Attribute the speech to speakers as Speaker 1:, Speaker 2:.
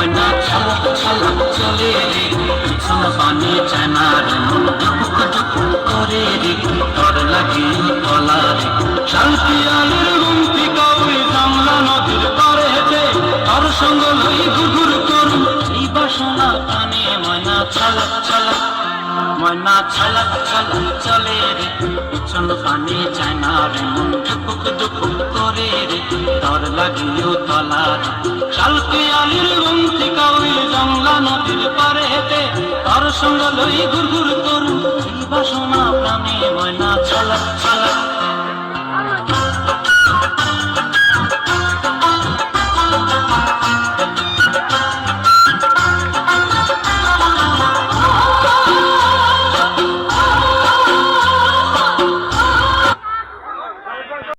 Speaker 1: ময়না ছলক ছলক চলে রে পিছন পানে চায়নার মন দুপুক দুপুক করে রে ডর লাগে তলা রে শালপিয়ালের গুমতি কাউরি জামলা নদীর পারে হেঁটে তার সঙ্গ লই ঘুঘুর করুন এই বাসনা কানে ময়না ছলক ছলক ময়না ছলক ছলক চলে রে পিছন পানে চায়নার মন দুপুক দুপুক করে রে ডর লাগিও তলা রে শালপিয়ালের গুমতি কাউরি জামলা নদীর পারে হেঁটে তার সঙ্গ লই ঘুরঘুর